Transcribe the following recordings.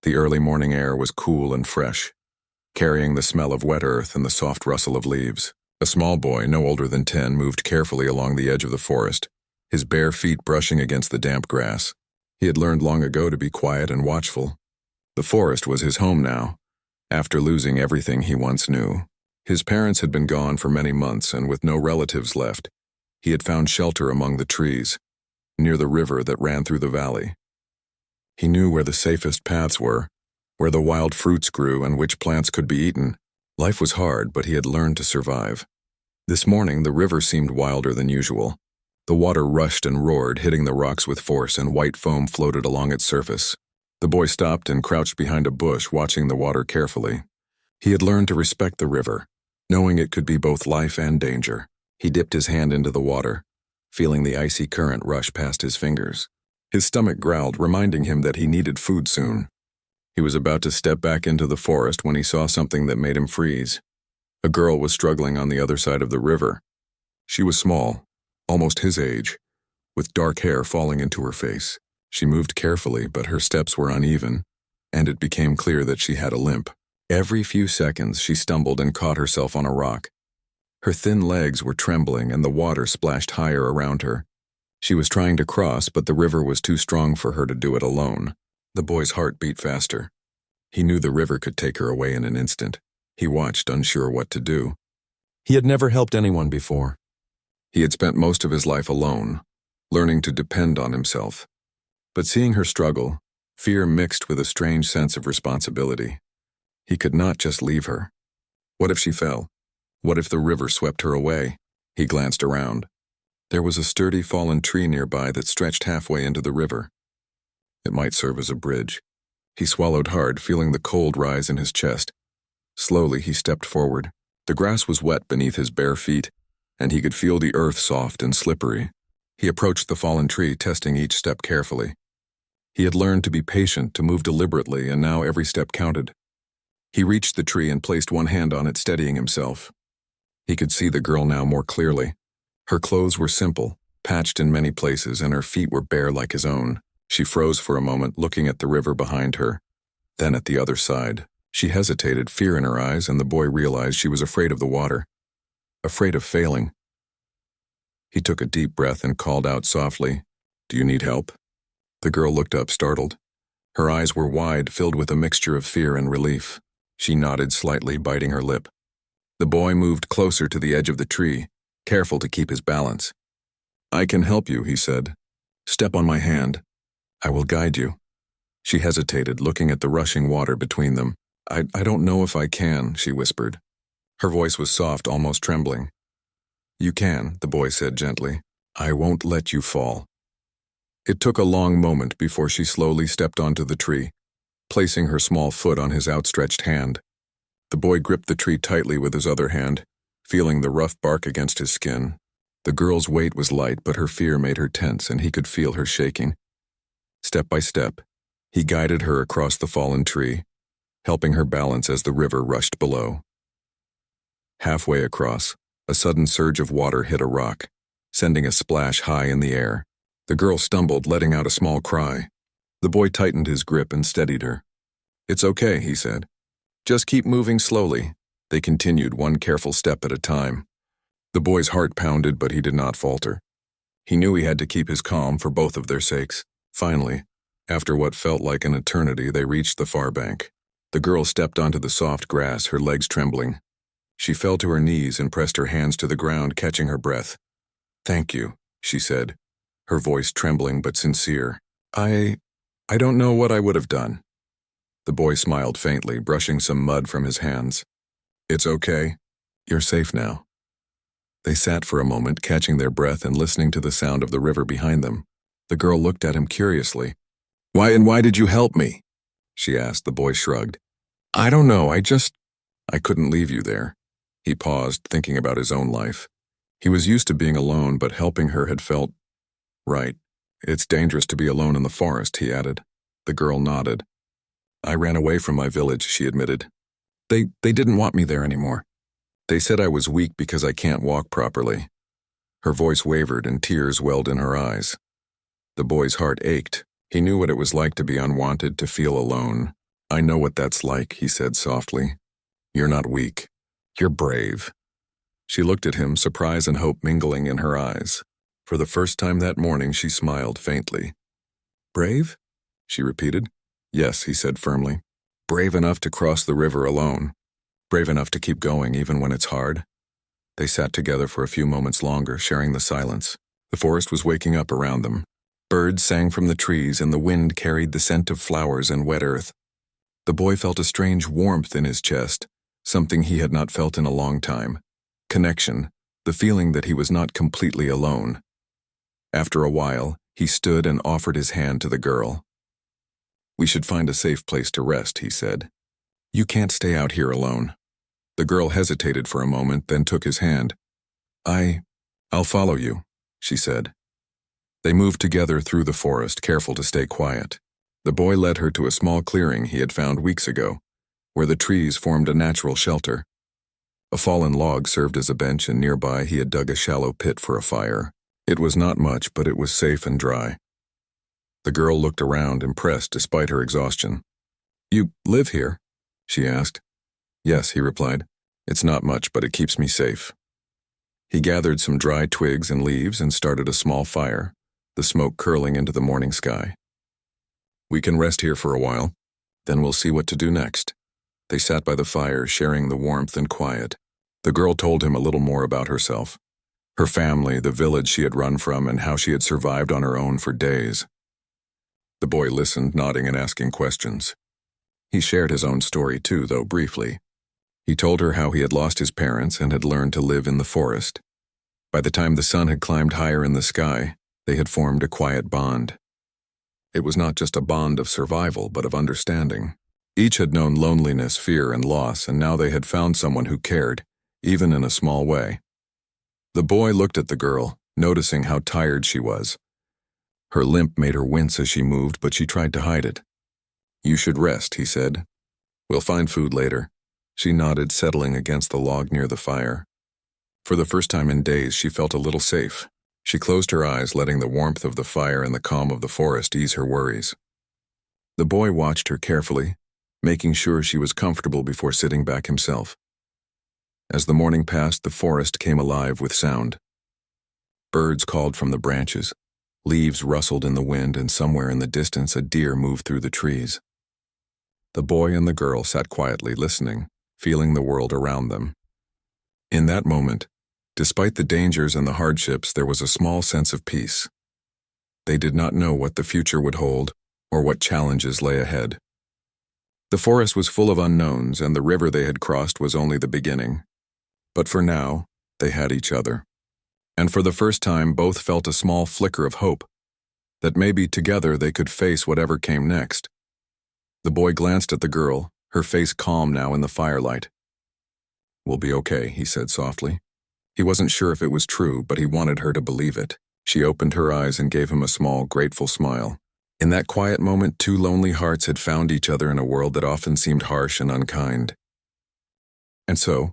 The early morning air was cool and fresh, carrying the smell of wet earth and the soft rustle of leaves. A small boy, no older than 10, moved carefully along the edge of the forest, his bare feet brushing against the damp grass. He had learned long ago to be quiet and watchful. The forest was his home now, after losing everything he once knew. His parents had been gone for many months, and with no relatives left, he had found shelter among the trees, near the river that ran through the valley. He knew where the safest paths were, where the wild fruits grew and which plants could be eaten. Life was hard, but he had learned to survive. This morning, the river seemed wilder than usual. The water rushed and roared, hitting the rocks with force, and white foam floated along its surface. The boy stopped and crouched behind a bush, watching the water carefully. He had learned to respect the river, knowing it could be both life and danger. He dipped his hand into the water, feeling the icy current rush past his fingers. His stomach growled, reminding him that he needed food soon. He was about to step back into the forest when he saw something that made him freeze. A girl was struggling on the other side of the river. She was small, almost his age, with dark hair falling into her face. She moved carefully, but her steps were uneven, and it became clear that she had a limp. Every few seconds, she stumbled and caught herself on a rock. Her thin legs were trembling, and the water splashed higher around her. She was trying to cross, but the river was too strong for her to do it alone. The boy's heart beat faster. He knew the river could take her away in an instant. He watched, unsure what to do. He had never helped anyone before. He had spent most of his life alone, learning to depend on himself. But seeing her struggle, fear mixed with a strange sense of responsibility. He could not just leave her. What if she fell? What if the river swept her away? He glanced around. There was a sturdy fallen tree nearby that stretched halfway into the river. It might serve as a bridge. He swallowed hard, feeling the cold rise in his chest. Slowly, he stepped forward. The grass was wet beneath his bare feet, and he could feel the earth soft and slippery. He approached the fallen tree, testing each step carefully. He had learned to be patient, to move deliberately, and now every step counted. He reached the tree and placed one hand on it, steadying himself. He could see the girl now more clearly. Her clothes were simple, patched in many places, and her feet were bare like his own. She froze for a moment, looking at the river behind her, then at the other side. She hesitated, fear in her eyes, and the boy realized she was afraid of the water, afraid of failing. He took a deep breath and called out softly, "Do you need help?" The girl looked up, startled. Her eyes were wide, filled with a mixture of fear and relief. She nodded slightly, biting her lip. The boy moved closer to the edge of the tree, careful to keep his balance. "I can help you," he said. "Step on my hand. I will guide you." She hesitated, looking at the rushing water between them. I don't know if I can," she whispered. Her voice was soft, almost trembling. "You can," the boy said gently. "I won't let you fall." It took a long moment before she slowly stepped onto the tree, placing her small foot on his outstretched hand. The boy gripped the tree tightly with his other hand, feeling the rough bark against his skin. The girl's weight was light, but her fear made her tense, and he could feel her shaking. Step by step, he guided her across the fallen tree, helping her balance as the river rushed below. Halfway across, a sudden surge of water hit a rock, sending a splash high in the air. The girl stumbled, letting out a small cry. The boy tightened his grip and steadied her. "It's okay," he said. "Just keep moving slowly." They continued, one careful step at a time. The boy's heart pounded, but he did not falter. He knew he had to keep his calm for both of their sakes. Finally, after what felt like an eternity, they reached the far bank. The girl stepped onto the soft grass, her legs trembling. She fell to her knees and pressed her hands to the ground, catching her breath. "Thank you," she said, her voice trembling but sincere. I don't know what I would have done." The boy smiled faintly, brushing some mud from his hands. "It's okay. You're safe now." They sat for a moment, catching their breath and listening to the sound of the river behind them. The girl looked at him curiously. Why did you help me?" she asked. The boy shrugged. "I don't know, I couldn't leave you there." He paused, thinking about his own life. He was used to being alone, but helping her had felt right. "It's dangerous to be alone in the forest," he added. The girl nodded. "I ran away from my village," she admitted. They didn't want me there anymore. They said I was weak because I can't walk properly." Her voice wavered and tears welled in her eyes. The boy's heart ached. He knew what it was like to be unwanted, to feel alone. I know what that's like, he said softly. You're not weak. You're brave. She looked at him, surprise and hope mingling in her eyes. For the first time that morning, she smiled faintly. Brave? She repeated. Yes, he said firmly. Brave enough to cross the river alone. Brave enough to keep going even when it's hard. They sat together for a few moments longer, sharing the silence. The forest was waking up around them. Birds sang from the trees, and the wind carried the scent of flowers and wet earth. The boy felt a strange warmth in his chest, something he had not felt in a long time. Connection, the feeling that he was not completely alone. After a while, he stood and offered his hand to the girl. We should find a safe place to rest, he said. You can't stay out here alone. The girl hesitated for a moment, then took his hand. I'll follow you, she said. They moved together through the forest, careful to stay quiet. The boy led her to a small clearing he had found weeks ago, where the trees formed a natural shelter. A fallen log served as a bench, and nearby he had dug a shallow pit for a fire. It was not much, but it was safe and dry. The girl looked around, impressed despite her exhaustion. You live here? She asked. Yes, he replied. It's not much, but it keeps me safe. He gathered some dry twigs and leaves and started a small fire, the smoke curling into the morning sky. We can rest here for a while, then we'll see what to do next. They sat by the fire, sharing the warmth and quiet. The girl told him a little more about herself, her family, the village she had run from, and how she had survived on her own for days. The boy listened, nodding and asking questions. He shared his own story too, though briefly. He told her how he had lost his parents and had learned to live in the forest. By the time the sun had climbed higher in the sky, they had formed a quiet bond. It was not just a bond of survival, but of understanding. Each had known loneliness, fear, and loss, and now they had found someone who cared, even in a small way. The boy looked at the girl, noticing how tired she was. Her limp made her wince as she moved, but she tried to hide it. You should rest, he said. We'll find food later. She nodded, settling against the log near the fire. For the first time in days, she felt a little safe. She closed her eyes, letting the warmth of the fire and the calm of the forest ease her worries. The boy watched her carefully, making sure she was comfortable before sitting back himself. As the morning passed, the forest came alive with sound. Birds called from the branches. Leaves rustled in the wind, and somewhere in the distance a deer moved through the trees. The boy and the girl sat quietly listening, feeling the world around them. In that moment, despite the dangers and the hardships, there was a small sense of peace. They did not know what the future would hold or what challenges lay ahead. The forest was full of unknowns, and the river they had crossed was only the beginning. But for now, they had each other. And for the first time, both felt a small flicker of hope, that maybe together they could face whatever came next. The boy glanced at the girl, her face calm now in the firelight. We'll be okay, he said softly. He wasn't sure if it was true, but he wanted her to believe it. She opened her eyes and gave him a small, grateful smile. In that quiet moment, two lonely hearts had found each other in a world that often seemed harsh and unkind. And so,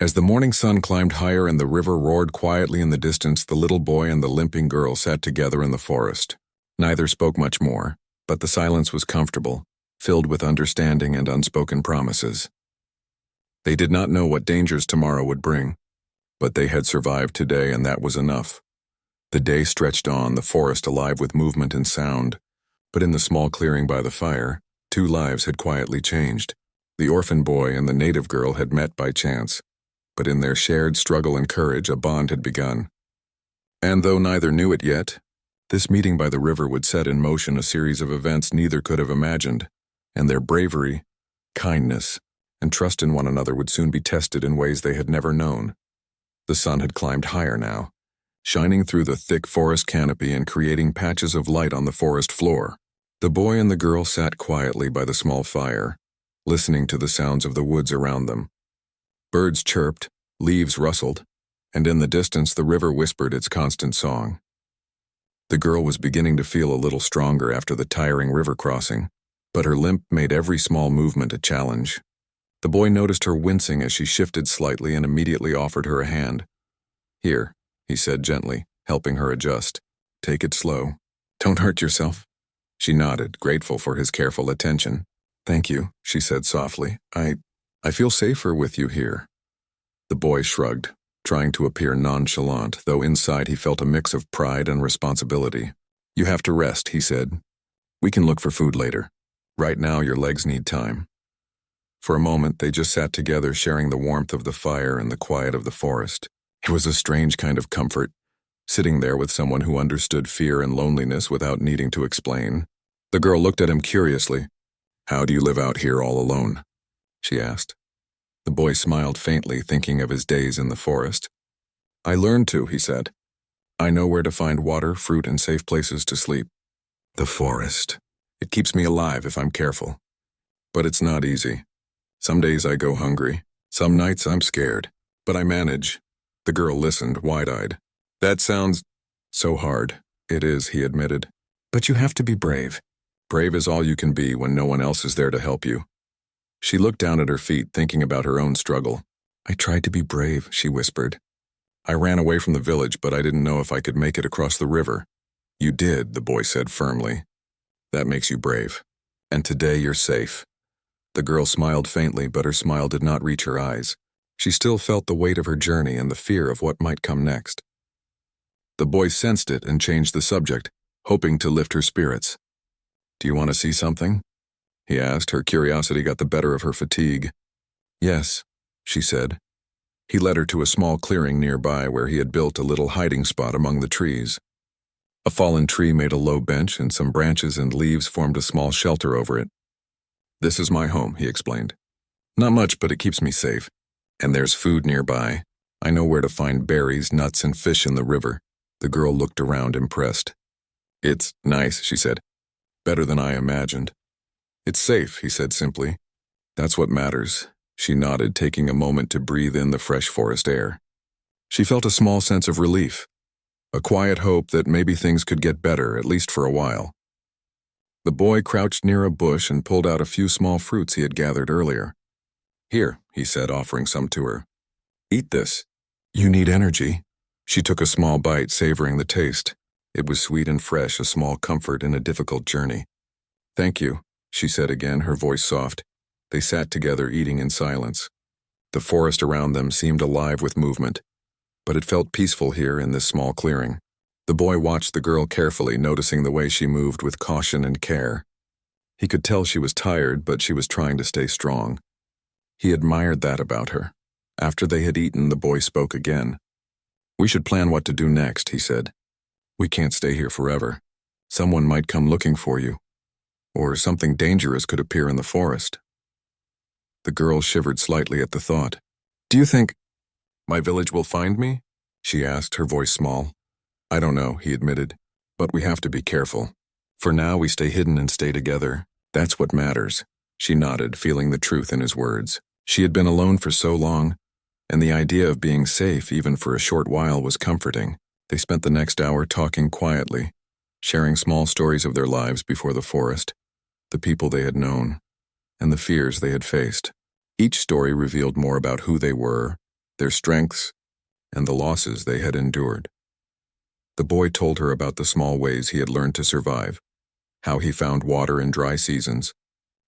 as the morning sun climbed higher and the river roared quietly in the distance, the little boy and the limping girl sat together in the forest. Neither spoke much more, but the silence was comfortable, filled with understanding and unspoken promises. They did not know what dangers tomorrow would bring, but they had survived today, and that was enough. The day stretched on, the forest alive with movement and sound, but in the small clearing by the fire, two lives had quietly changed. The orphan boy and the native girl had met by chance, but in their shared struggle and courage, a bond had begun. And though neither knew it yet, this meeting by the river would set in motion a series of events neither could have imagined, and their bravery, kindness, and trust in one another would soon be tested in ways they had never known. The sun had climbed higher now, shining through the thick forest canopy and creating patches of light on the forest floor. The boy and the girl sat quietly by the small fire, listening to the sounds of the woods around them. Birds chirped, leaves rustled, and in the distance the river whispered its constant song. The girl was beginning to feel a little stronger after the tiring river crossing, but her limp made every small movement a challenge. The boy noticed her wincing as she shifted slightly and immediately offered her a hand. Here, he said gently, helping her adjust. Take it slow. Don't hurt yourself. She nodded, grateful for his careful attention. Thank you, she said softly. I feel safer with you here. The boy shrugged, trying to appear nonchalant, though inside he felt a mix of pride and responsibility. You have to rest, he said. We can look for food later. Right now your legs need time. For a moment they just sat together, sharing the warmth of the fire and the quiet of the forest. It was a strange kind of comfort, sitting there with someone who understood fear and loneliness without needing to explain. The girl looked at him curiously. How do you live out here all alone? She asked. The boy smiled faintly, thinking of his days in the forest. I learned to, he said. I know where to find water, fruit, and safe places to sleep. The forest. It keeps me alive if I'm careful. But it's not easy. Some days I go hungry. Some nights I'm scared. But I manage. The girl listened, wide-eyed. That sounds so hard. It is, he admitted. But you have to be brave. Brave is all you can be when no one else is there to help you. She looked down at her feet, thinking about her own struggle. I tried to be brave, she whispered. I ran away from the village, but I didn't know if I could make it across the river. You did, the boy said firmly. That makes you brave. And today you're safe. The girl smiled faintly, but her smile did not reach her eyes. She still felt the weight of her journey and the fear of what might come next. The boy sensed it and changed the subject, hoping to lift her spirits. Do you want to see something? He asked. Her curiosity got the better of her fatigue. Yes, she said. He led her to a small clearing nearby where he had built a little hiding spot among the trees. A fallen tree made a low bench, and some branches and leaves formed a small shelter over it. This is my home, he explained. Not much, but it keeps me safe. And there's food nearby. I know where to find berries, nuts, and fish in the river. The girl looked around, impressed. It's nice, she said. Better than I imagined. It's safe, he said simply. That's what matters. She nodded, taking a moment to breathe in the fresh forest air. She felt a small sense of relief, a quiet hope that maybe things could get better, at least for a while. The boy crouched near a bush and pulled out a few small fruits he had gathered earlier. Here, he said, offering some to her. Eat this. You need energy. She took a small bite, savoring the taste. It was sweet and fresh, a small comfort in a difficult journey. Thank you, she said again, her voice soft. They sat together, eating in silence. The forest around them seemed alive with movement, but it felt peaceful here in this small clearing. The boy watched the girl carefully, noticing the way she moved with caution and care. He could tell she was tired, but she was trying to stay strong. He admired that about her. After they had eaten, the boy spoke again. We should plan what to do next, he said. We can't stay here forever. Someone might come looking for you, or something dangerous could appear in the forest. The girl shivered slightly at the thought. Do you think my village will find me? She asked, her voice small. I don't know, he admitted, but we have to be careful. For now, we stay hidden and stay together. That's what matters. She nodded, feeling the truth in his words. She had been alone for so long, and the idea of being safe, even for a short while, was comforting. They spent the next hour talking quietly, sharing small stories of their lives before the forest, the people they had known, and the fears they had faced. Each story revealed more about who they were, their strengths, and the losses they had endured. The boy told her about the small ways he had learned to survive, how he found water in dry seasons,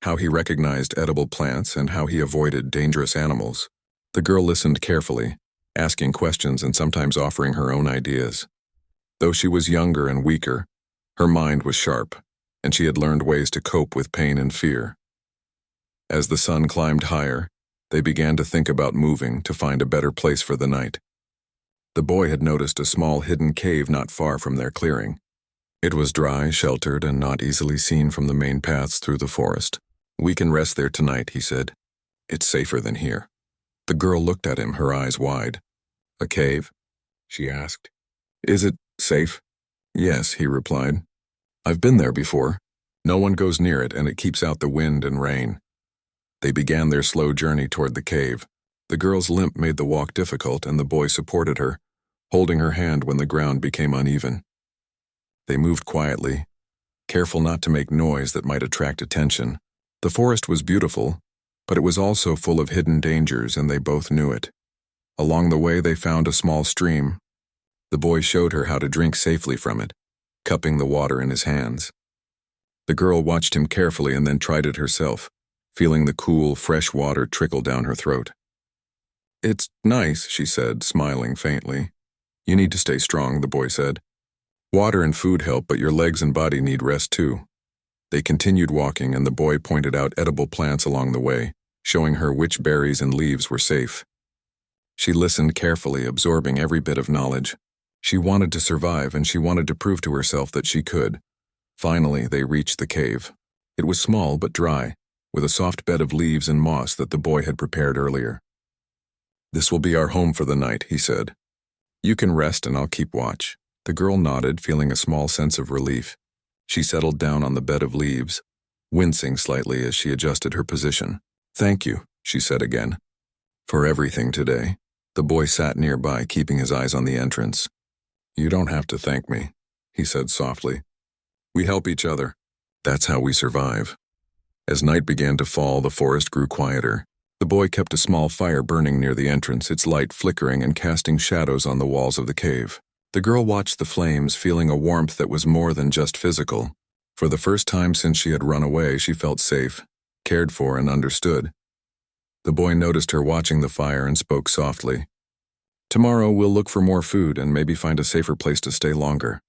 how he recognized edible plants, and how he avoided dangerous animals. The girl listened carefully, asking questions and sometimes offering her own ideas. Though she was younger and weaker, her mind was sharp, and she had learned ways to cope with pain and fear. As the sun climbed higher, they began to think about moving to find a better place for the night. The boy had noticed a small hidden cave not far from their clearing. It was dry, sheltered, and not easily seen from the main paths through the forest. We can rest there tonight, he said. It's safer than here. The girl looked at him, her eyes wide. A cave? She asked. Is it safe? Yes, he replied. I've been there before. No one goes near it, and it keeps out the wind and rain. They began their slow journey toward the cave. The girl's limp made the walk difficult, and the boy supported her, holding her hand when the ground became uneven. They moved quietly, careful not to make noise that might attract attention. The forest was beautiful, but it was also full of hidden dangers, and they both knew it. Along the way, they found a small stream. The boy showed her how to drink safely from it, cupping the water in his hands. The girl watched him carefully and then tried it herself. feeling the cool, fresh water trickle down her throat. "It's nice," she said, smiling faintly. "You need to stay strong," the boy said. "Water and food help, but your legs and body need rest too." They continued walking, and the boy pointed out edible plants along the way, showing her which berries and leaves were safe. She listened carefully, absorbing every bit of knowledge. She wanted to survive, and she wanted to prove to herself that she could. Finally, they reached the cave. It was small but dry, with a soft bed of leaves and moss that the boy had prepared earlier. "This will be our home for the night," he said. "You can rest and I'll keep watch." The girl nodded, feeling a small sense of relief. She settled down on the bed of leaves, wincing slightly as she adjusted her position. "Thank you," she said again. "For everything today." The boy sat nearby, keeping his eyes on the entrance. "You don't have to thank me," he said softly. "We help each other. That's how we survive." As night began to fall, the forest grew quieter. The boy kept a small fire burning near the entrance, its light flickering and casting shadows on the walls of the cave. The girl watched the flames, feeling a warmth that was more than just physical. For the first time since she had run away, she felt safe, cared for, and understood. The boy noticed her watching the fire and spoke softly. "Tomorrow we'll look for more food and maybe find a safer place to stay longer.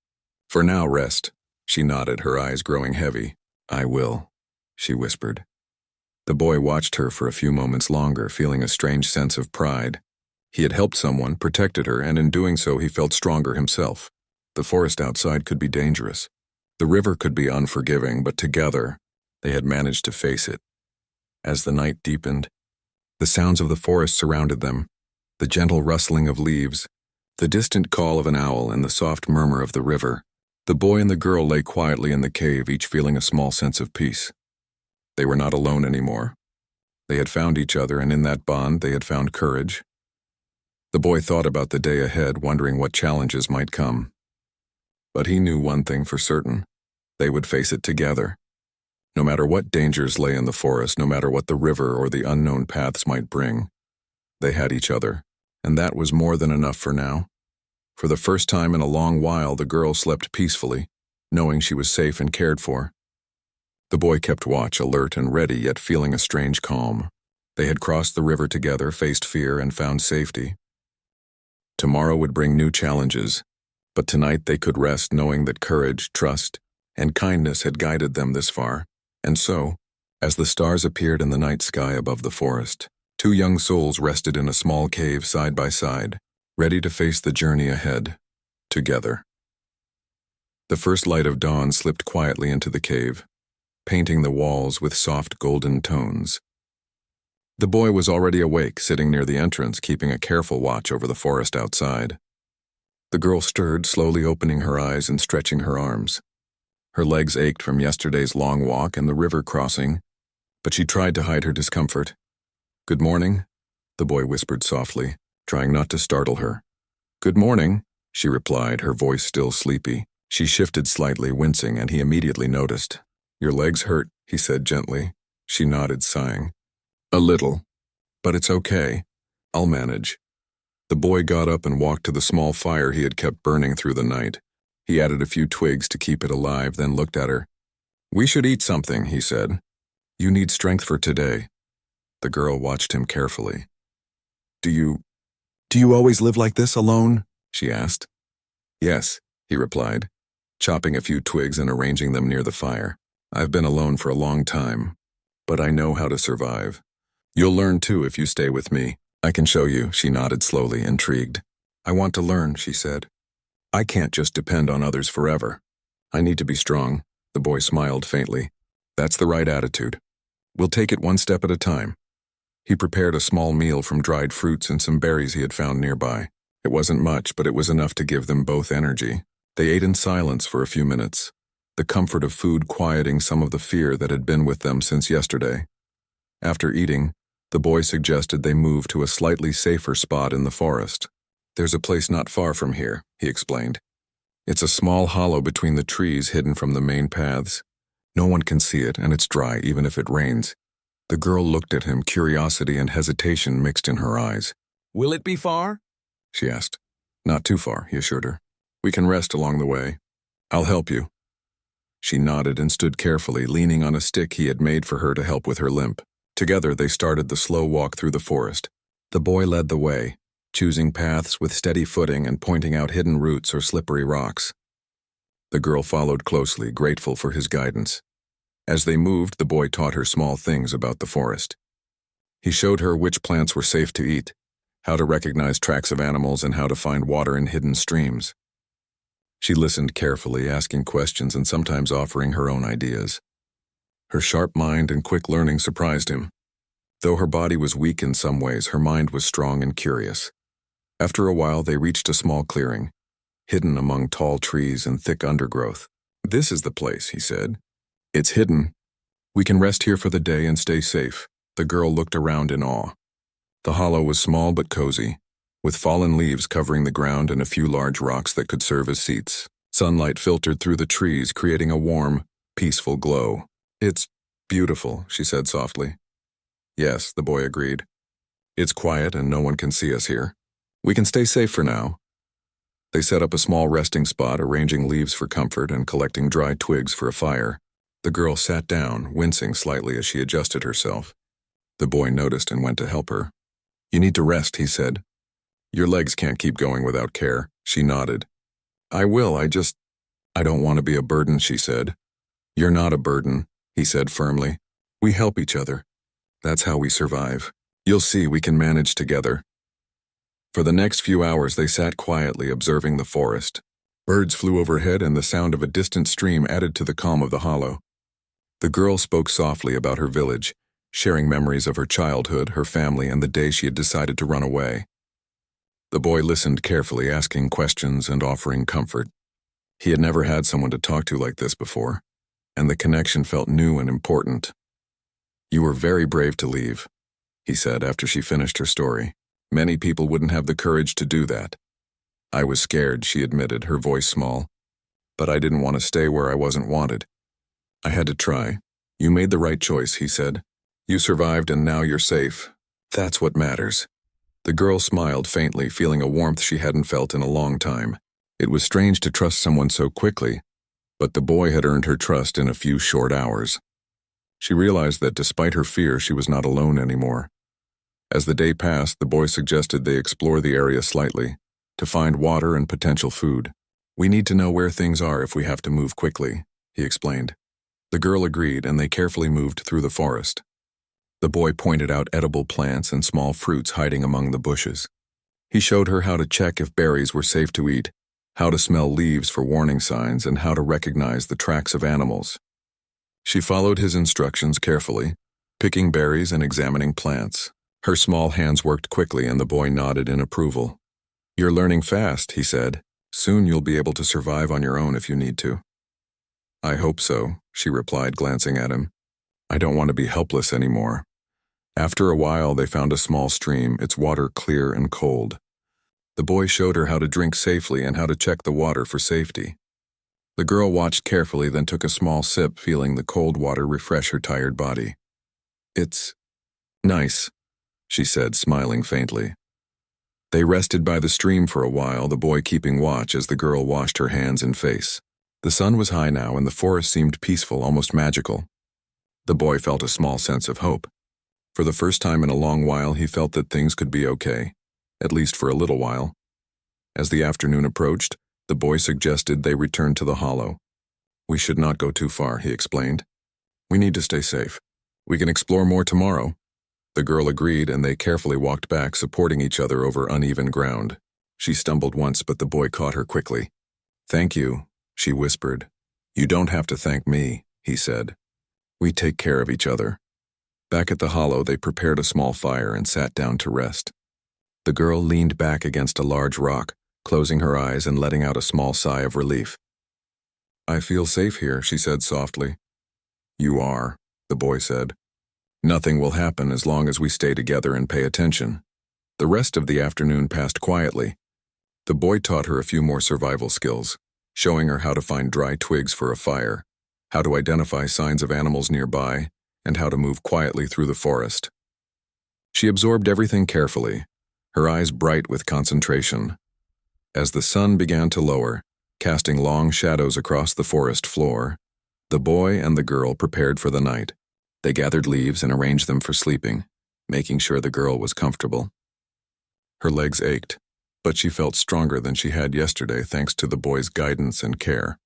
For now, rest." She nodded, her eyes growing heavy. "I will," she whispered. The boy watched her for a few moments longer, feeling a strange sense of pride. He had helped someone, protected her, and in doing so he felt stronger himself. The forest outside could be dangerous. The river could be unforgiving, but together, they had managed to face it. As the night deepened, the sounds of the forest surrounded them, the gentle rustling of leaves, the distant call of an owl, and the soft murmur of the river. The boy and the girl lay quietly in the cave, each feeling a small sense of peace. They were not alone anymore. They had found each other, and in that bond they had found courage. The boy thought about the day ahead, wondering what challenges might come. But he knew one thing for certain: they would face it together. No matter what dangers lay in the forest, no matter what the river or the unknown paths might bring, they had each other, and that was more than enough for now. For the first time in a long while, the girl slept peacefully, knowing she was safe and cared for. The boy kept watch, alert and ready, yet feeling a strange calm. They had crossed the river together, faced fear, and found safety. Tomorrow would bring new challenges, but tonight they could rest knowing that courage, trust, and kindness had guided them this far. And so, as the stars appeared in the night sky above the forest, two young souls rested in a small cave side by side, ready to face the journey ahead, together. The first light of dawn slipped quietly into the cave, painting the walls with soft golden tones. The boy was already awake, sitting near the entrance, keeping a careful watch over the forest outside. The girl stirred, slowly opening her eyes and stretching her arms. Her legs ached from yesterday's long walk and the river crossing, but she tried to hide her discomfort. "Good morning," the boy whispered softly, trying not to startle her. "Good morning," she replied, her voice still sleepy. She shifted slightly, wincing, and he immediately noticed. "Your legs hurt," he said gently. She nodded, sighing. "A little, but it's okay. I'll manage." The boy got up and walked to the small fire he had kept burning through the night. He added a few twigs to keep it alive, then looked at her. "We should eat something," he said. "You need strength for today." The girl watched him carefully. Do you always live like this, alone?" she asked. "Yes," he replied, chopping a few twigs and arranging them near the fire. "I've been alone for a long time, but I know how to survive. You'll learn too if you stay with me. I can show you," she nodded slowly, intrigued. "I want to learn," she said. "I can't just depend on others forever. I need to be strong." The boy smiled faintly. "That's the right attitude. We'll take it one step at a time." He prepared a small meal from dried fruits and some berries he had found nearby. It wasn't much, but it was enough to give them both energy. They ate in silence for a few minutes, the comfort of food quieting some of the fear that had been with them since yesterday. After eating, the boy suggested they move to a slightly safer spot in the forest. "There's a place not far from here," he explained. "It's a small hollow between the trees hidden from the main paths. No one can see it, and it's dry even if it rains." The girl looked at him, curiosity and hesitation mixed in her eyes. "Will it be far?" she asked. "Not too far," he assured her. "We can rest along the way. I'll help you." She nodded and stood carefully, leaning on a stick he had made for her to help with her limp. Together, they started the slow walk through the forest. The boy led the way, choosing paths with steady footing and pointing out hidden roots or slippery rocks. The girl followed closely, grateful for his guidance. As they moved, the boy taught her small things about the forest. He showed her which plants were safe to eat, how to recognize tracks of animals, and how to find water in hidden streams. She listened carefully, asking questions and sometimes offering her own ideas. Her sharp mind and quick learning surprised him. Though her body was weak in some ways, her mind was strong and curious. After a while, they reached a small clearing, hidden among tall trees and thick undergrowth. "This is the place," he said. "It's hidden. We can rest here for the day and stay safe." The girl looked around in awe. The hollow was small but cozy, with fallen leaves covering the ground and a few large rocks that could serve as seats. Sunlight filtered through the trees, creating a warm, peaceful glow. "It's beautiful," she said softly. "Yes," the boy agreed. "It's quiet and no one can see us here. We can stay safe for now." They set up a small resting spot, arranging leaves for comfort and collecting dry twigs for a fire. The girl sat down, wincing slightly as she adjusted herself. The boy noticed and went to help her. "You need to rest," he said. "Your legs can't keep going without care." She nodded. "I will, I don't want to be a burden," she said. "You're not a burden," he said firmly. "We help each other. That's how we survive. You'll see we can manage together." For the next few hours they sat quietly observing the forest. Birds flew overhead and the sound of a distant stream added to the calm of the hollow. The girl spoke softly about her village, sharing memories of her childhood, her family, and the day she had decided to run away. The boy listened carefully, asking questions and offering comfort. He had never had someone to talk to like this before, and the connection felt new and important. "You were very brave to leave," he said after she finished her story. "Many people wouldn't have the courage to do that." "I was scared," she admitted, her voice small. "But I didn't want to stay where I wasn't wanted. I had to try." "You made the right choice," he said. "You survived and now you're safe. That's what matters." The girl smiled faintly, feeling a warmth she hadn't felt in a long time. It was strange to trust someone so quickly, but the boy had earned her trust in a few short hours. She realized that despite her fear, she was not alone anymore. As the day passed, the boy suggested they explore the area slightly, to find water and potential food. "We need to know where things are if we have to move quickly," he explained. The girl agreed, and they carefully moved through the forest. The boy pointed out edible plants and small fruits hiding among the bushes. He showed her how to check if berries were safe to eat, how to smell leaves for warning signs, and how to recognize the tracks of animals. She followed his instructions carefully, picking berries and examining plants. Her small hands worked quickly, and the boy nodded in approval. "You're learning fast," he said. "Soon you'll be able to survive on your own if you need to." "I hope so," she replied, glancing at him. "I don't want to be helpless anymore." After a while, they found a small stream, its water clear and cold. The boy showed her how to drink safely and how to check the water for safety. The girl watched carefully, then took a small sip, feeling the cold water refresh her tired body. "It's nice," she said, smiling faintly. They rested by the stream for a while, the boy keeping watch as the girl washed her hands and face. The sun was high now, and the forest seemed peaceful, almost magical. The boy felt a small sense of hope. For the first time in a long while, he felt that things could be okay, at least for a little while. As the afternoon approached, the boy suggested they return to the hollow. "We should not go too far," he explained. "We need to stay safe. We can explore more tomorrow." The girl agreed, and they carefully walked back, supporting each other over uneven ground. She stumbled once, but the boy caught her quickly. "Thank you," she whispered. "You don't have to thank me," he said. "We take care of each other." Back at the hollow, they prepared a small fire and sat down to rest. The girl leaned back against a large rock, closing her eyes and letting out a small sigh of relief. "I feel safe here," she said softly. "You are," the boy said. "Nothing will happen as long as we stay together and pay attention." The rest of the afternoon passed quietly. The boy taught her a few more survival skills, showing her how to find dry twigs for a fire, how to identify signs of animals nearby, and how to move quietly through the forest. She absorbed everything carefully, her eyes bright with concentration. As the sun began to lower, casting long shadows across the forest floor, the boy and the girl prepared for the night. They gathered leaves and arranged them for sleeping, making sure the girl was comfortable. Her legs ached, but she felt stronger than she had yesterday thanks to the boy's guidance and care.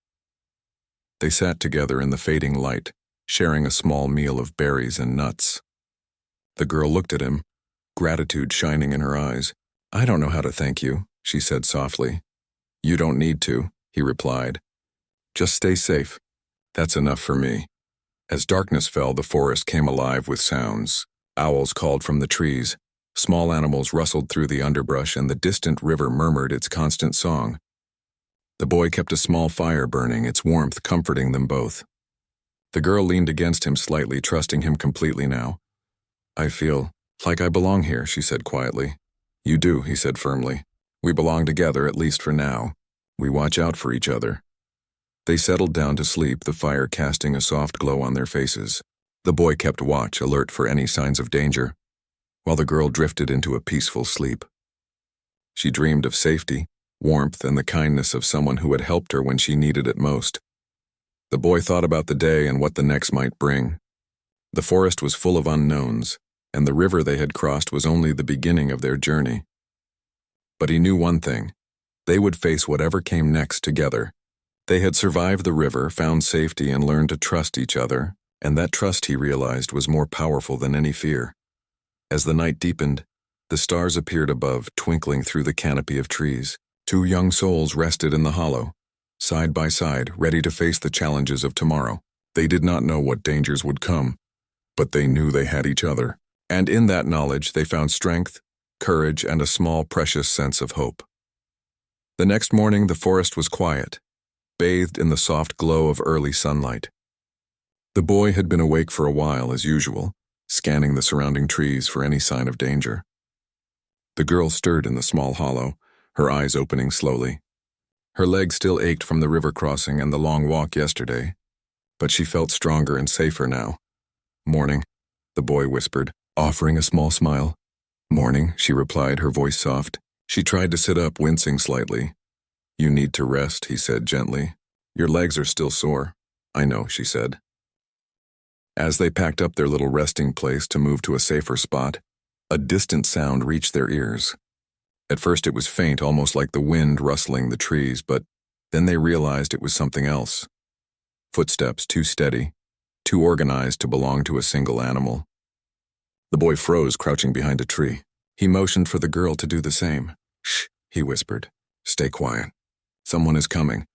They sat together in the fading light, sharing a small meal of berries and nuts. The girl looked at him, gratitude shining in her eyes. "I don't know how to thank you," she said softly. "You don't need to," he replied. "Just stay safe. That's enough for me." As darkness fell, the forest came alive with sounds. Owls called from the trees, small animals rustled through the underbrush, and the distant river murmured its constant song. The boy kept a small fire burning, its warmth comforting them both. The girl leaned against him slightly, trusting him completely now. "I feel like I belong here," she said quietly. "You do," he said firmly. "We belong together, at least for now. We watch out for each other." They settled down to sleep, the fire casting a soft glow on their faces. The boy kept watch, alert for any signs of danger, while the girl drifted into a peaceful sleep. She dreamed of safety, warmth, and the kindness of someone who had helped her when she needed it most. The boy thought about the day and what the next might bring. The forest was full of unknowns, and the river they had crossed was only the beginning of their journey. But he knew one thing: they would face whatever came next together. They had survived the river, found safety, and learned to trust each other, and that trust, he realized, was more powerful than any fear. As the night deepened, the stars appeared above, twinkling through the canopy of trees. Two young souls rested in the hollow, side by side, ready to face the challenges of tomorrow. They did not know what dangers would come, but they knew they had each other. And in that knowledge, they found strength, courage, and a small, precious sense of hope. The next morning, the forest was quiet, bathed in the soft glow of early sunlight. The boy had been awake for a while, as usual, scanning the surrounding trees for any sign of danger. The girl stirred in the small hollow, her eyes opening slowly. Her legs still ached from the river crossing and the long walk yesterday, but she felt stronger and safer now. "Morning," the boy whispered, offering a small smile. "Morning," she replied, her voice soft. She tried to sit up, wincing slightly. "You need to rest," he said gently. "Your legs are still sore." "I know," she said. As they packed up their little resting place to move to a safer spot, a distant sound reached their ears. At first it was faint, almost like the wind rustling the trees, but then they realized it was something else. Footsteps, too steady, too organized to belong to a single animal. The boy froze, crouching behind a tree. He motioned for the girl to do the same. "Shh," he whispered. "Stay quiet. Someone is coming."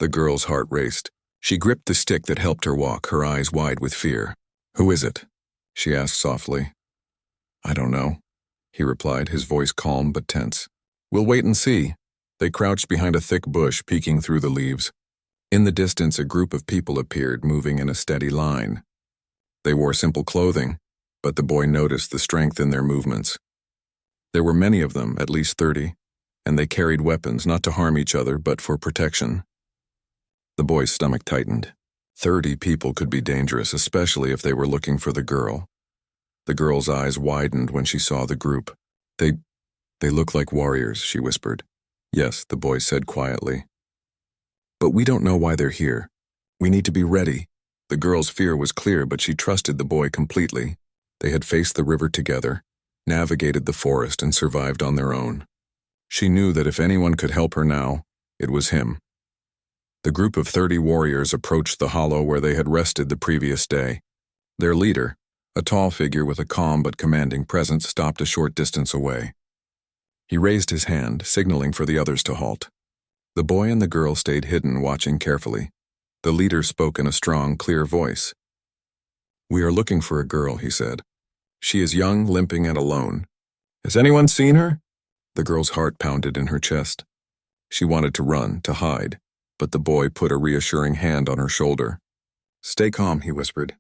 The girl's heart raced. She gripped the stick that helped her walk, her eyes wide with fear. "Who is it?" she asked softly. "I don't know," he replied, his voice calm but tense. "We'll wait and see." They crouched behind a thick bush, peeking through the leaves. In the distance, a group of people appeared, moving in a steady line. They wore simple clothing, but the boy noticed the strength in their movements. There were many of them, at least 30, and they carried weapons, not to harm each other, but for protection. The boy's stomach tightened. 30 people could be dangerous, especially if they were looking for the girl. The girl's eyes widened when she saw the group. They look like warriors," she whispered. "Yes," the boy said quietly. "But we don't know why they're here. We need to be ready." The girl's fear was clear, but she trusted the boy completely. They had faced the river together, navigated the forest, and survived on their own. She knew that if anyone could help her now, it was him. The group of 30 warriors approached the hollow where they had rested the previous day. Their leader, a tall figure with a calm but commanding presence, stopped a short distance away. He raised his hand, signaling for the others to halt. The boy and the girl stayed hidden, watching carefully. The leader spoke in a strong, clear voice. "We are looking for a girl," he said. "She is young, limping, and alone. Has anyone seen her?" The girl's heart pounded in her chest. She wanted to run, to hide, but the boy put a reassuring hand on her shoulder. "Stay calm," he whispered.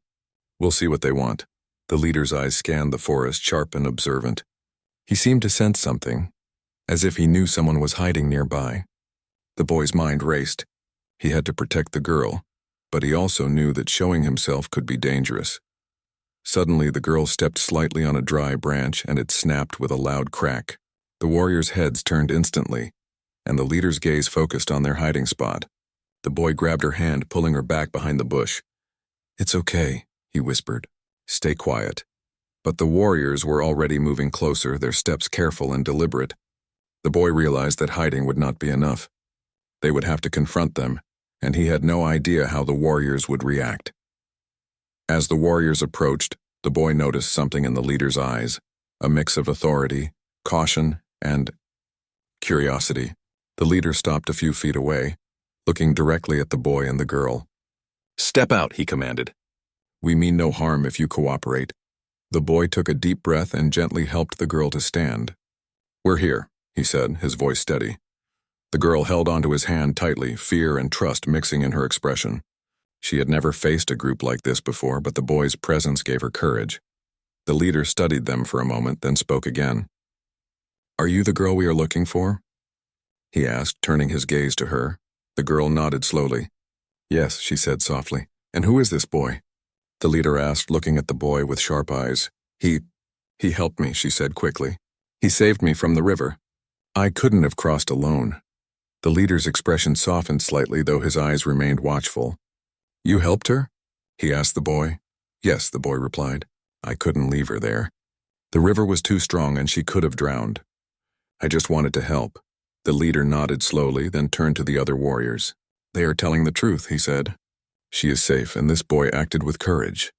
"We'll see what they want." The leader's eyes scanned the forest, sharp and observant. He seemed to sense something, as if he knew someone was hiding nearby. The boy's mind raced. He had to protect the girl, but he also knew that showing himself could be dangerous. Suddenly, the girl stepped slightly on a dry branch, and it snapped with a loud crack. The warriors' heads turned instantly, and the leader's gaze focused on their hiding spot. The boy grabbed her hand, pulling her back behind the bush. "It's okay," he whispered. "Stay quiet." But the warriors were already moving closer, their steps careful and deliberate. The boy realized that hiding would not be enough. They would have to confront them, and he had no idea how the warriors would react. As the warriors approached, the boy noticed something in the leader's eyes, a mix of authority, caution, and curiosity. The leader stopped a few feet away, looking directly at the boy and the girl. "Step out," he commanded. "We mean no harm if you cooperate." The boy took a deep breath and gently helped the girl to stand. "We're here," he said, his voice steady. The girl held onto his hand tightly, fear and trust mixing in her expression. She had never faced a group like this before, but the boy's presence gave her courage. The leader studied them for a moment, then spoke again. "Are you the girl we are looking for?" he asked, turning his gaze to her. The girl nodded slowly. "Yes," she said softly. "And who is this boy?" The leader asked, looking at the boy with sharp eyes. He helped me," she said quickly. "He saved me from the river. I couldn't have crossed alone." The leader's expression softened slightly, though his eyes remained watchful. "You helped her?" he asked the boy. "Yes," the boy replied. "I couldn't leave her there. The river was too strong and she could have drowned. I just wanted to help." The leader nodded slowly, then turned to the other warriors. "They are telling the truth," he said. "She is safe, and this boy acted with courage."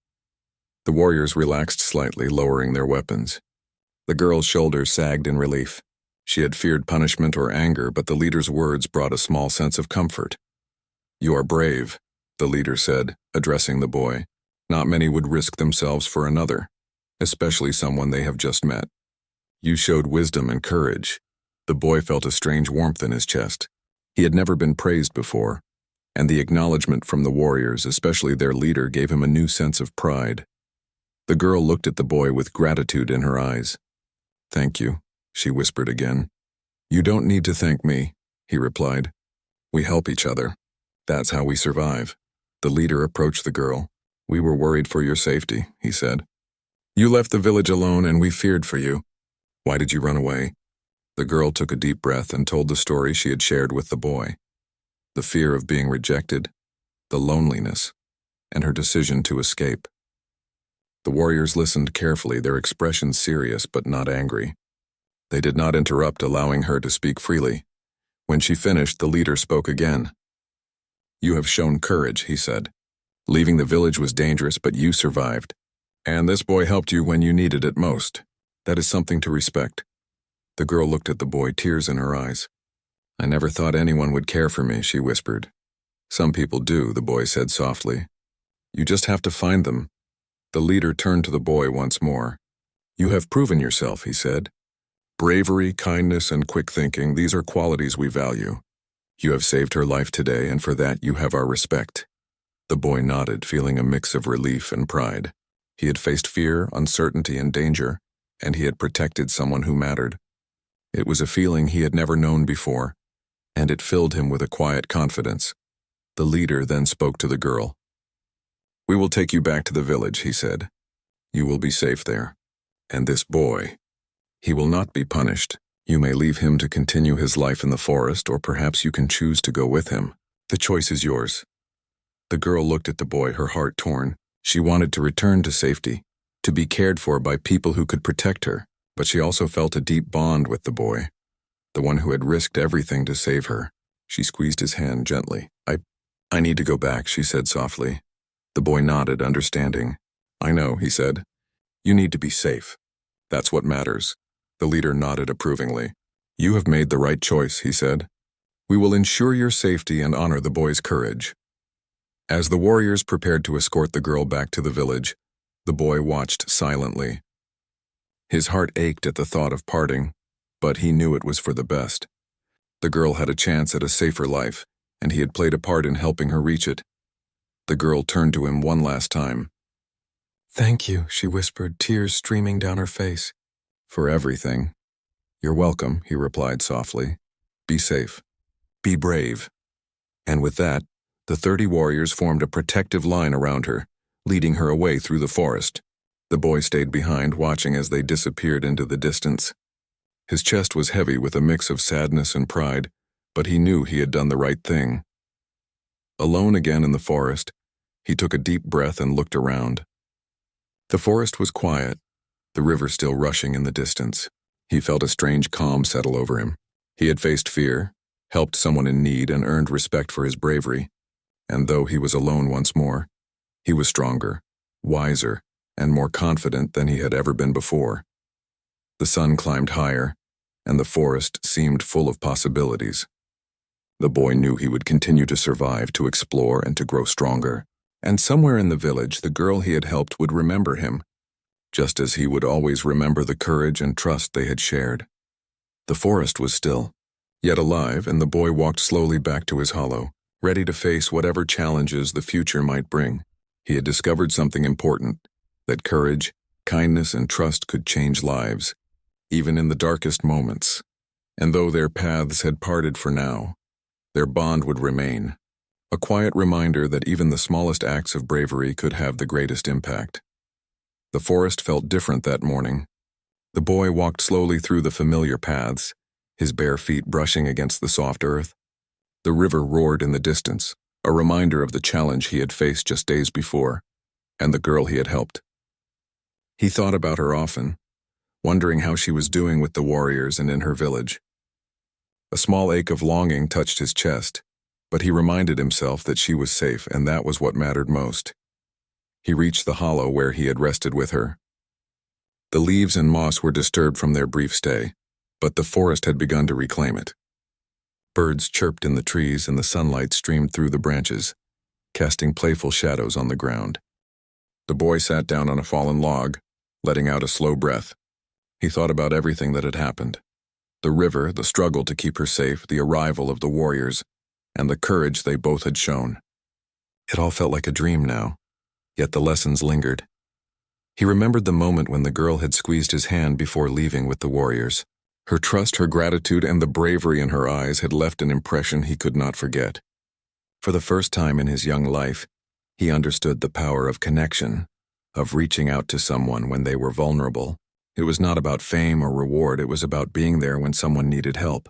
The warriors relaxed slightly, lowering their weapons. The girl's shoulders sagged in relief. She had feared punishment or anger, but the leader's words brought a small sense of comfort. "You are brave," the leader said, addressing the boy. "Not many would risk themselves for another, especially someone they have just met. You showed wisdom and courage." The boy felt a strange warmth in his chest. He had never been praised before, and the acknowledgement from the warriors, especially their leader, gave him a new sense of pride. The girl looked at the boy with gratitude in her eyes. "Thank you," she whispered again. "You don't need to thank me," he replied. "We help each other. That's how we survive." The leader approached the girl. "We were worried for your safety," he said. "You left the village alone and we feared for you. Why did you run away?" The girl took a deep breath and told the story she had shared with the boy. The fear of being rejected, the loneliness, and her decision to escape. The warriors listened carefully, their expressions serious but not angry. They did not interrupt, allowing her to speak freely. When she finished, the leader spoke again. "You have shown courage," he said. "Leaving the village was dangerous, but you survived. And this boy helped you when you needed it most. That is something to respect." The girl looked at the boy, tears in her eyes. "I never thought anyone would care for me," she whispered. "Some people do," the boy said softly. "You just have to find them." The leader turned to the boy once more. "You have proven yourself," he said. "Bravery, kindness, and quick thinking, these are qualities we value. You have saved her life today, and for that you have our respect." The boy nodded, feeling a mix of relief and pride. He had faced fear, uncertainty, and danger, and he had protected someone who mattered. It was a feeling he had never known before, and it filled him with a quiet confidence. The leader then spoke to the girl. "We will take you back to the village," he said. "You will be safe there. And this boy, he will not be punished. You may leave him to continue his life in the forest, or perhaps you can choose to go with him. The choice is yours." The girl looked at the boy, her heart torn. She wanted to return to safety, to be cared for by people who could protect her, but she also felt a deep bond with the boy, the one who had risked everything to save her. She squeezed his hand gently. I need to go back," she said softly. The boy nodded, understanding. "I know," he said. "You need to be safe. That's what matters." The leader nodded approvingly. "You have made the right choice," he said. "We will ensure your safety and honor the boy's courage." As the warriors prepared to escort the girl back to the village, the boy watched silently. His heart ached at the thought of parting, but he knew it was for the best. The girl had a chance at a safer life, and he had played a part in helping her reach it. The girl turned to him one last time. "Thank you," she whispered, tears streaming down her face. "For everything." "You're welcome," he replied softly. "Be safe. Be brave." And with that, the 30 warriors formed a protective line around her, leading her away through the forest. The boy stayed behind, watching as they disappeared into the distance. His chest was heavy with a mix of sadness and pride, but he knew he had done the right thing. Alone again in the forest, he took a deep breath and looked around. The forest was quiet, the river still rushing in the distance. He felt a strange calm settle over him. He had faced fear, helped someone in need, and earned respect for his bravery. And though he was alone once more, he was stronger, wiser, and more confident than he had ever been before. The sun climbed higher, and the forest seemed full of possibilities. The boy knew he would continue to survive, to explore, and to grow stronger. And somewhere in the village, the girl he had helped would remember him, just as he would always remember the courage and trust they had shared. The forest was still, yet alive, and the boy walked slowly back to his hollow, ready to face whatever challenges the future might bring. He had discovered something important, that courage, kindness, and trust could change lives, even in the darkest moments. And though their paths had parted for now, their bond would remain, a quiet reminder that even the smallest acts of bravery could have the greatest impact. The forest felt different that morning. The boy walked slowly through the familiar paths, his bare feet brushing against the soft earth. The river roared in the distance, a reminder of the challenge he had faced just days before, and the girl he had helped. He thought about her often, wondering how she was doing with the warriors and in her village. A small ache of longing touched his chest, but he reminded himself that she was safe, and that was what mattered most. He reached the hollow where he had rested with her. The leaves and moss were disturbed from their brief stay, but the forest had begun to reclaim it. Birds chirped in the trees and the sunlight streamed through the branches, casting playful shadows on the ground. The boy sat down on a fallen log, letting out a slow breath. He thought about everything that had happened. The river, the struggle to keep her safe, the arrival of the warriors, and the courage they both had shown. It all felt like a dream now, yet the lessons lingered. He remembered the moment when the girl had squeezed his hand before leaving with the warriors. Her trust, her gratitude, and the bravery in her eyes had left an impression he could not forget. For the first time in his young life, he understood the power of connection, of reaching out to someone when they were vulnerable. It was not about fame or reward, it was about being there when someone needed help.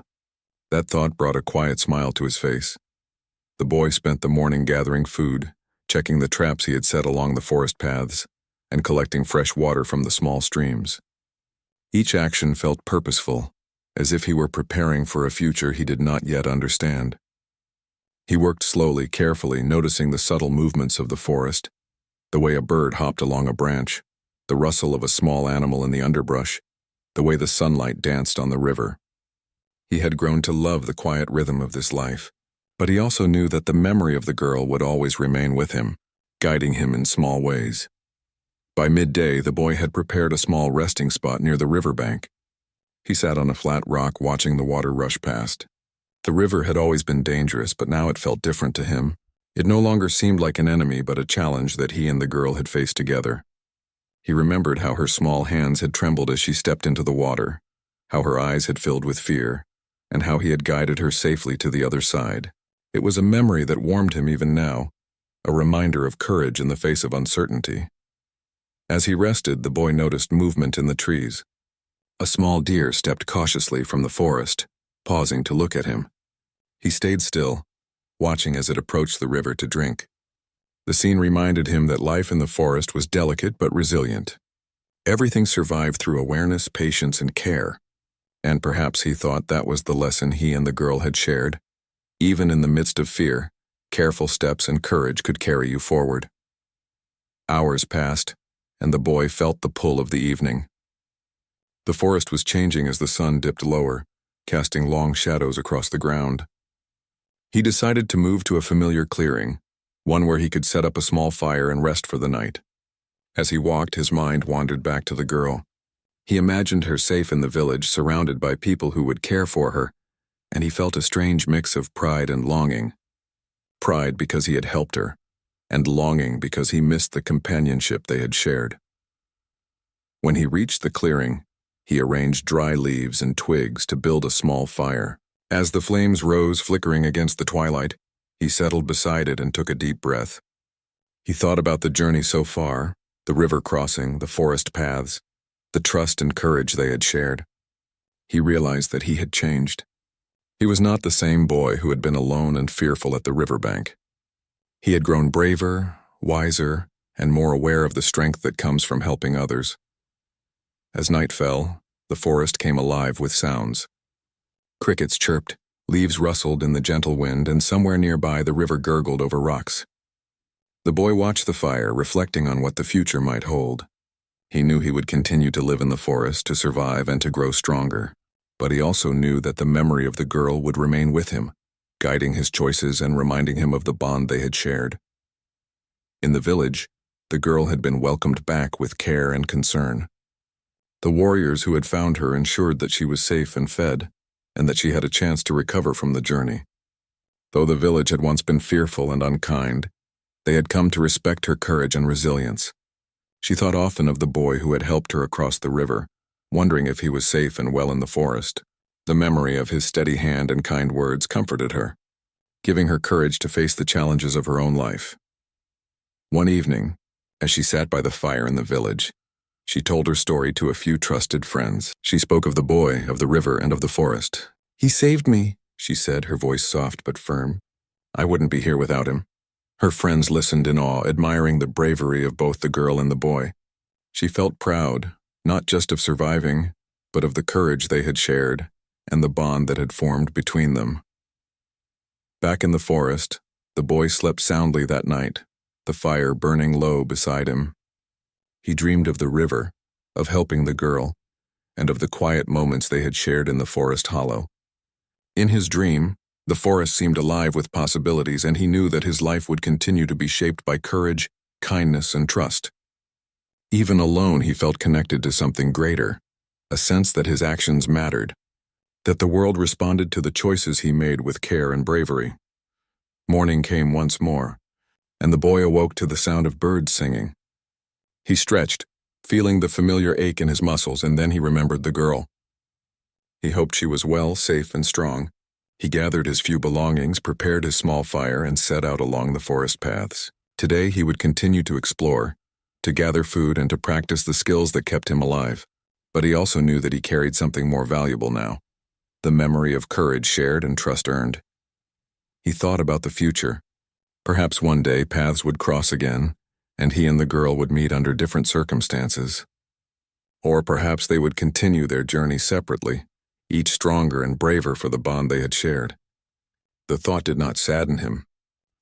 That thought brought a quiet smile to his face. The boy spent the morning gathering food, checking the traps he had set along the forest paths, and collecting fresh water from the small streams. Each action felt purposeful, as if he were preparing for a future he did not yet understand. He worked slowly, carefully, noticing the subtle movements of the forest, the way a bird hopped along a branch, the rustle of a small animal in the underbrush, the way the sunlight danced on the river. He had grown to love the quiet rhythm of this life, but he also knew that the memory of the girl would always remain with him, guiding him in small ways. By midday, the boy had prepared a small resting spot near the riverbank. He sat on a flat rock watching the water rush past. The river had always been dangerous, but now it felt different to him. It no longer seemed like an enemy, but a challenge that he and the girl had faced together. He remembered how her small hands had trembled as she stepped into the water, how her eyes had filled with fear, and how he had guided her safely to the other side. It was a memory that warmed him even now, a reminder of courage in the face of uncertainty. As he rested, the boy noticed movement in the trees. A small deer stepped cautiously from the forest, pausing to look at him. He stayed still, watching as it approached the river to drink. The scene reminded him that life in the forest was delicate but resilient. Everything survived through awareness, patience, and care. And perhaps he thought that was the lesson he and the girl had shared. Even in the midst of fear, careful steps and courage could carry you forward. Hours passed, and the boy felt the pull of the evening. The forest was changing as the sun dipped lower, casting long shadows across the ground. He decided to move to a familiar clearing, one where he could set up a small fire and rest for the night. As he walked, his mind wandered back to the girl. He imagined her safe in the village, surrounded by people who would care for her, and he felt a strange mix of pride and longing. Pride because he had helped her, and longing because he missed the companionship they had shared. When he reached the clearing, he arranged dry leaves and twigs to build a small fire. As the flames rose, flickering against the twilight, he settled beside it and took a deep breath. He thought about the journey so far, the river crossing, the forest paths, the trust and courage they had shared. He realized that he had changed. He was not the same boy who had been alone and fearful at the riverbank. He had grown braver, wiser, and more aware of the strength that comes from helping others. As night fell, the forest came alive with sounds. Crickets chirped, leaves rustled in the gentle wind, and somewhere nearby the river gurgled over rocks. The boy watched the fire, reflecting on what the future might hold. He knew he would continue to live in the forest, to survive and to grow stronger. But he also knew that the memory of the girl would remain with him, guiding his choices and reminding him of the bond they had shared. In the village, the girl had been welcomed back with care and concern. The warriors who had found her ensured that she was safe and fed, and that she had a chance to recover from the journey. Though the village had once been fearful and unkind, they had come to respect her courage and resilience. She thought often of the boy who had helped her across the river, wondering if he was safe and well in the forest. The memory of his steady hand and kind words comforted her, giving her courage to face the challenges of her own life. One evening, as she sat by the fire in the village, she told her story to a few trusted friends. She spoke of the boy, of the river, and of the forest. "He saved me," she said, her voice soft but firm. "I wouldn't be here without him." Her friends listened in awe, admiring the bravery of both the girl and the boy. She felt proud, not just of surviving, but of the courage they had shared and the bond that had formed between them. Back in the forest, the boy slept soundly that night, the fire burning low beside him. He dreamed of the river, of helping the girl, and of the quiet moments they had shared in the forest hollow. In his dream, the forest seemed alive with possibilities, and he knew that his life would continue to be shaped by courage, kindness, and trust. Even alone, he felt connected to something greater, a sense that his actions mattered, that the world responded to the choices he made with care and bravery. Morning came once more, and the boy awoke to the sound of birds singing. He stretched, feeling the familiar ache in his muscles, and then he remembered the girl. He hoped she was well, safe, and strong. He gathered his few belongings, prepared his small fire, and set out along the forest paths. Today he would continue to explore, to gather food, and to practice the skills that kept him alive. But he also knew that he carried something more valuable now, the memory of courage shared and trust earned. He thought about the future. Perhaps one day paths would cross again, and he and the girl would meet under different circumstances. Or perhaps they would continue their journey separately, each stronger and braver for the bond they had shared. The thought did not sadden him.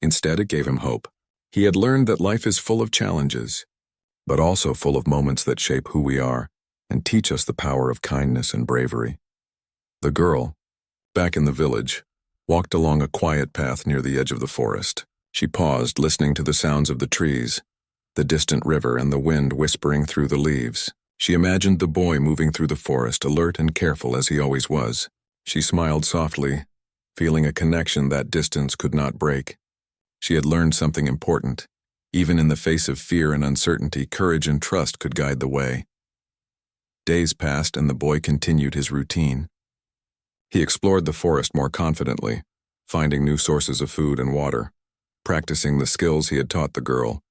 Instead, it gave him hope. He had learned that life is full of challenges, but also full of moments that shape who we are and teach us the power of kindness and bravery. The girl, back in the village, walked along a quiet path near the edge of the forest. She paused, listening to the sounds of the trees, the distant river, and the wind whispering through the leaves. She imagined the boy moving through the forest, alert and careful as he always was. She smiled softly, feeling a connection that distance could not break. She had learned something important. Even in the face of fear and uncertainty, courage and trust could guide the way. Days passed, and the boy continued his routine. He explored the forest more confidently, finding new sources of food and water, practicing the skills he had taught the girl,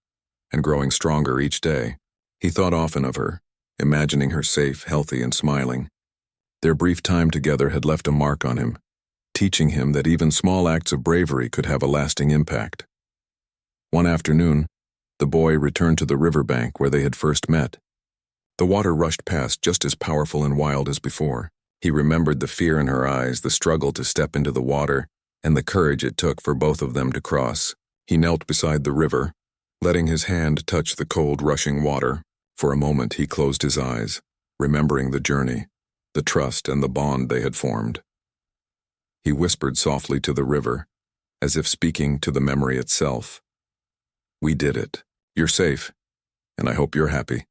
and growing stronger each day. He thought often of her, imagining her safe, healthy, and smiling. Their brief time together had left a mark on him, teaching him that even small acts of bravery could have a lasting impact. One afternoon, the boy returned to the riverbank where they had first met. The water rushed past, just as powerful and wild as before. He remembered the fear in her eyes, the struggle to step into the water, and the courage it took for both of them to cross. He knelt beside the river, letting his hand touch the cold, rushing water. For a moment he closed his eyes, remembering the journey, the trust, and the bond they had formed. He whispered softly to the river, as if speaking to the memory itself. "We did it. You're safe, and I hope you're happy."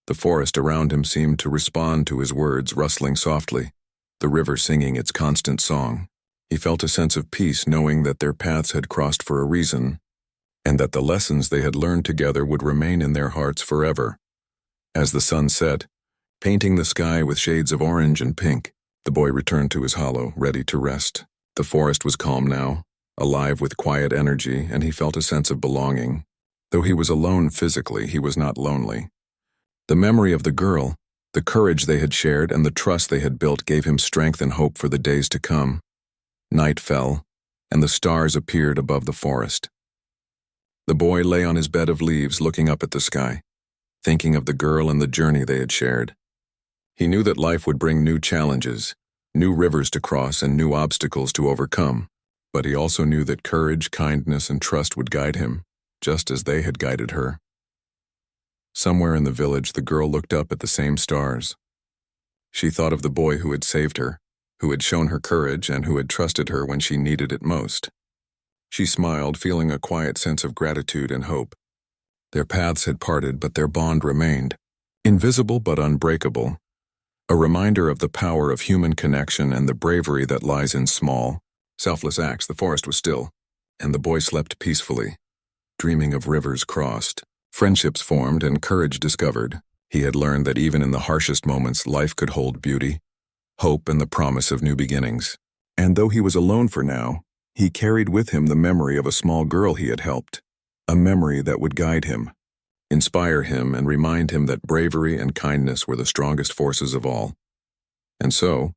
The forest around him seemed to respond to his words, rustling softly, the river singing its constant song. He felt a sense of peace, knowing that their paths had crossed for a reason, and that the lessons they had learned together would remain in their hearts forever. As the sun set, painting the sky with shades of orange and pink, the boy returned to his hollow, ready to rest. The forest was calm now, alive with quiet energy, and he felt a sense of belonging. Though he was alone physically, he was not lonely. The memory of the girl, the courage they had shared, and the trust they had built gave him strength and hope for the days to come. Night fell, and the stars appeared above the forest. The boy lay on his bed of leaves looking up at the sky, thinking of the girl and the journey they had shared. He knew that life would bring new challenges, new rivers to cross and new obstacles to overcome, but he also knew that courage, kindness, and trust would guide him, just as they had guided her. Somewhere in the village, the girl looked up at the same stars. She thought of the boy who had saved her, who had shown her courage, and who had trusted her when she needed it most. She smiled, feeling a quiet sense of gratitude and hope. Their paths had parted, but their bond remained, invisible but unbreakable, a reminder of the power of human connection and the bravery that lies in small, selfless acts. The forest was still, and the boy slept peacefully, dreaming of rivers crossed, friendships formed, and courage discovered. He had learned that even in the harshest moments, life could hold beauty, hope, and the promise of new beginnings. And though he was alone for now, he carried with him the memory of a small girl he had helped, a memory that would guide him, inspire him, and remind him that bravery and kindness were the strongest forces of all. And so,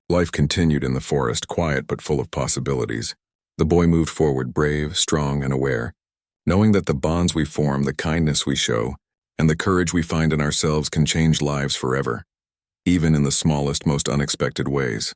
life continued in the forest, quiet but full of possibilities. The boy moved forward, brave, strong, and aware, knowing that the bonds we form, the kindness we show, and the courage we find in ourselves can change lives forever, even in the smallest, most unexpected ways.